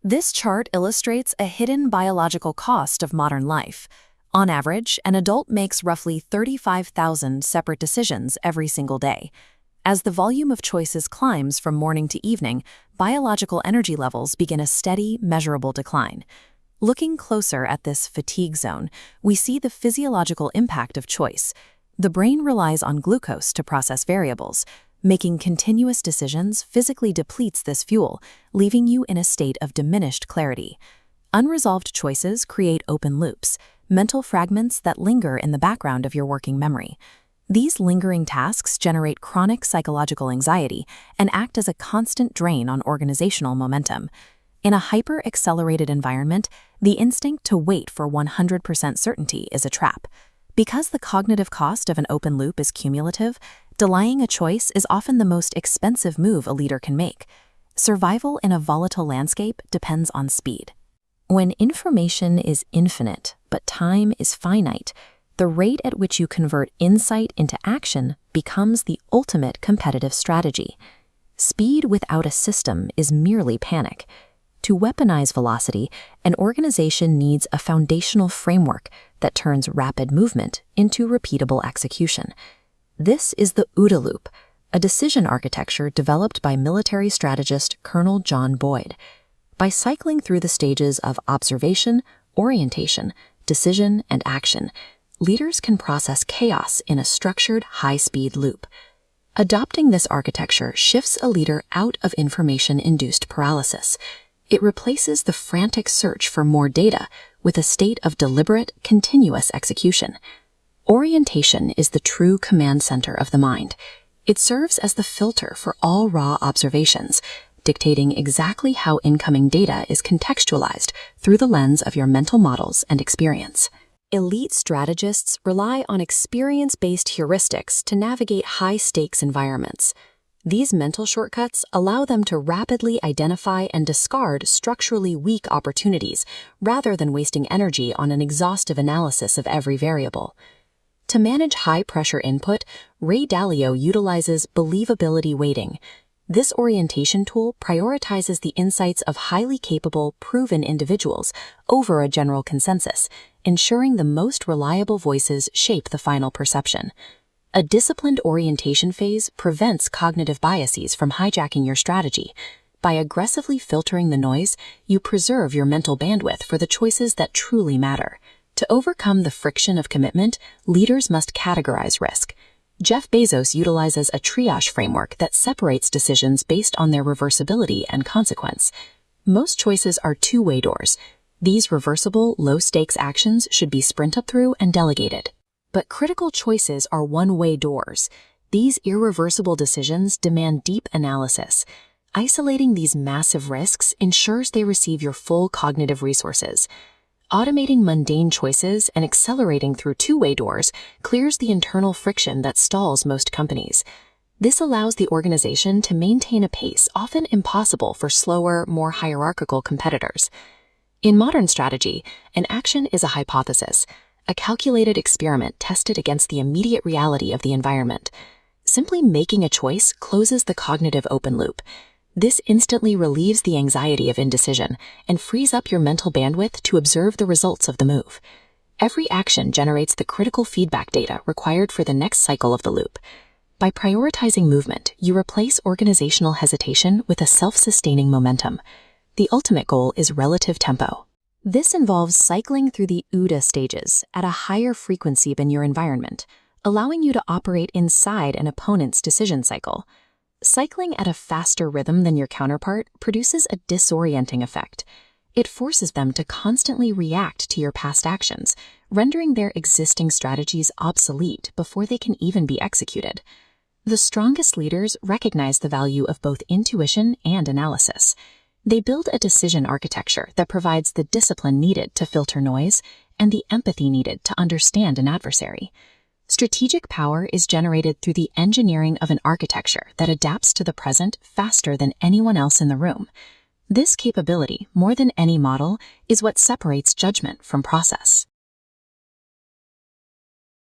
This chart illustrates a hidden biological cost of modern life. On average, an adult makes roughly 35,000 separate decisions every single day. As the volume of choices climbs from morning to evening, biological energy levels begin a steady, measurable decline. Looking closer at this fatigue zone, we see the physiological impact of choice. The brain relies on glucose to process variables. Making continuous decisions physically depletes this fuel, leaving you in a state of diminished clarity. Unresolved choices create open loops, mental fragments that linger in the background of your working memory. These lingering tasks generate chronic psychological anxiety and act as a constant drain on organizational momentum. In a hyper-accelerated environment, the instinct to wait for 100% certainty is a trap. Because the cognitive cost of an open loop is cumulative, delaying a choice is often the most expensive move a leader can make. Survival in a volatile landscape depends on speed. When information is infinite, but time is finite, the rate at which you convert insight into action becomes the ultimate competitive strategy. Speed without a system is merely panic. To weaponize velocity, an organization needs a foundational framework that turns rapid movement into repeatable execution. This is the OODA loop, a decision architecture developed by military strategist Colonel John Boyd. By cycling through the stages of observation, orientation, decision, and action, leaders can process chaos in a structured, high-speed loop. Adopting this architecture shifts a leader out of information-induced paralysis. It replaces the frantic search for more data with a state of deliberate, continuous execution. Orientation is the true command center of the mind. It serves as the filter for all raw observations, dictating exactly how incoming data is contextualized through the lens of your mental models and experience. Elite strategists rely on experience-based heuristics to navigate high-stakes environments. These mental shortcuts allow them to rapidly identify and discard structurally weak opportunities rather than wasting energy on an exhaustive analysis of every variable. To manage high-pressure input, Ray Dalio utilizes Believability Weighting. This orientation tool prioritizes the insights of highly capable, proven individuals over a general consensus, ensuring the most reliable voices shape the final perception. A disciplined orientation phase prevents cognitive biases from hijacking your strategy. By aggressively filtering the noise, you preserve your mental bandwidth for the choices that truly matter. To overcome the friction of commitment, leaders must categorize risk. Jeff Bezos utilizes a triage framework that separates decisions based on their reversibility and consequence. Most choices are two-way doors. These reversible, low-stakes actions should be sprinted through and delegated. But critical choices are one-way doors. These irreversible decisions demand deep analysis. Isolating these massive risks ensures they receive your full cognitive resources. Automating mundane choices and accelerating through two-way doors clears the internal friction that stalls most companies. This allows the organization to maintain a pace often impossible for slower, more hierarchical competitors. In modern strategy, an action is a hypothesis, a calculated experiment tested against the immediate reality of the environment. Simply making a choice closes the cognitive open loop. This instantly relieves the anxiety of indecision and frees up your mental bandwidth to observe the results of the move. Every action generates the critical feedback data required for the next cycle of the loop. By prioritizing movement, you replace organizational hesitation with a self-sustaining momentum. The ultimate goal is relative tempo. This involves cycling through the OODA stages at a higher frequency than your environment, allowing you to operate inside an opponent's decision cycle. Cycling at a faster rhythm than your counterpart produces a disorienting effect. It forces them to constantly react to your past actions, rendering their existing strategies obsolete before they can even be executed. The strongest leaders recognize the value of both intuition and analysis. They build a decision architecture that provides the discipline needed to filter noise and the empathy needed to understand an adversary. Strategic power is generated through the engineering of an architecture that adapts to the present faster than anyone else in the room. This capability, more than any model, is what separates judgment from process.